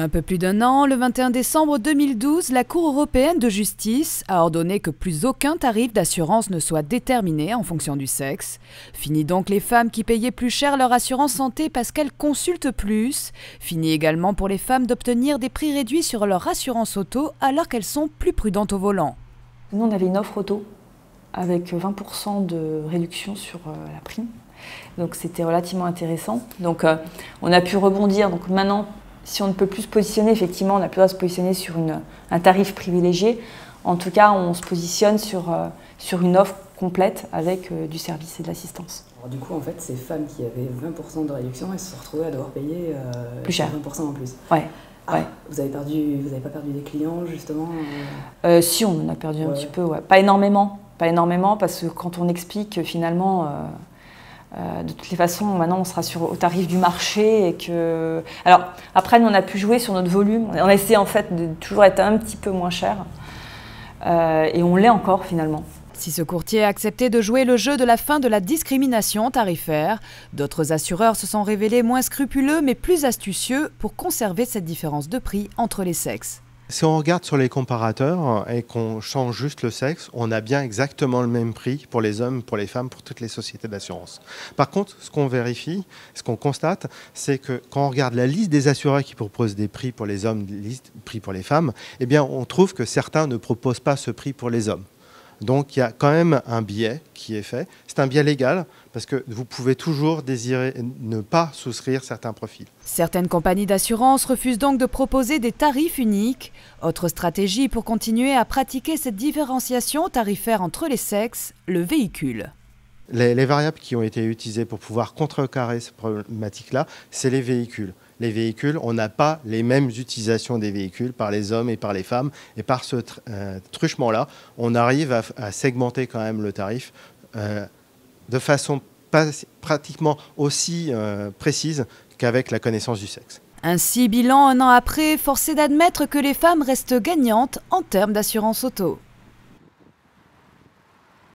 Un peu plus d'un an, le 21 décembre 2012, la Cour européenne de justice a ordonné que plus aucun tarif d'assurance ne soit déterminé en fonction du sexe. Fini donc les femmes qui payaient plus cher leur assurance santé parce qu'elles consultent plus. Fini également pour les femmes d'obtenir des prix réduits sur leur assurance auto alors qu'elles sont plus prudentes au volant. Nous, on avait une offre auto avec 20% de réduction sur la prime. Donc c'était relativement intéressant. Donc on a pu rebondir. Donc maintenant, si on ne peut plus se positionner, effectivement, on n'a plus à se positionner sur un tarif privilégié. En tout cas, on se positionne sur une offre complète avec du service et de l'assistance. Du coup, en fait, ces femmes qui avaient 20% de réduction, elles se sont retrouvées à devoir payer plus cher. 20% en plus. Ouais. Ah, ouais. Vous n'avez pas perdu des clients, justement Si, on en a perdu un petit peu, ouais. Pas énormément, parce que quand on explique finalement... de toutes les façons, maintenant on sera au tarif du marché et que... Alors après, nous on a pu jouer sur notre volume. On a essayé en fait de toujours être un petit peu moins cher et on l'est encore finalement. Si ce courtier a accepté de jouer le jeu de la fin de la discrimination tarifaire, d'autres assureurs se sont révélés moins scrupuleux mais plus astucieux pour conserver cette différence de prix entre les sexes. Si on regarde sur les comparateurs et qu'on change juste le sexe, on a bien exactement le même prix pour les hommes, pour les femmes, pour toutes les sociétés d'assurance. Par contre, ce qu'on vérifie, ce qu'on constate, c'est que quand on regarde la liste des assureurs qui proposent des prix pour les hommes, des prix pour les femmes, eh bien, on trouve que certains ne proposent pas ce prix pour les hommes. Donc il y a quand même un biais qui est fait. C'est un biais légal parce que vous pouvez toujours désirer ne pas souscrire certains profils. Certaines compagnies d'assurance refusent donc de proposer des tarifs uniques. Autre stratégie pour continuer à pratiquer cette différenciation tarifaire entre les sexes, le véhicule. Les variables qui ont été utilisées pour pouvoir contrecarrer cette problématique-là, c'est les véhicules. Les véhicules, on n'a pas les mêmes utilisations des véhicules par les hommes et par les femmes. Et par ce truchement-là, on arrive à segmenter quand même le tarif de façon pratiquement aussi précise qu'avec la connaissance du sexe. Ainsi, bilan un an après, force est d'admettre que les femmes restent gagnantes en termes d'assurance auto.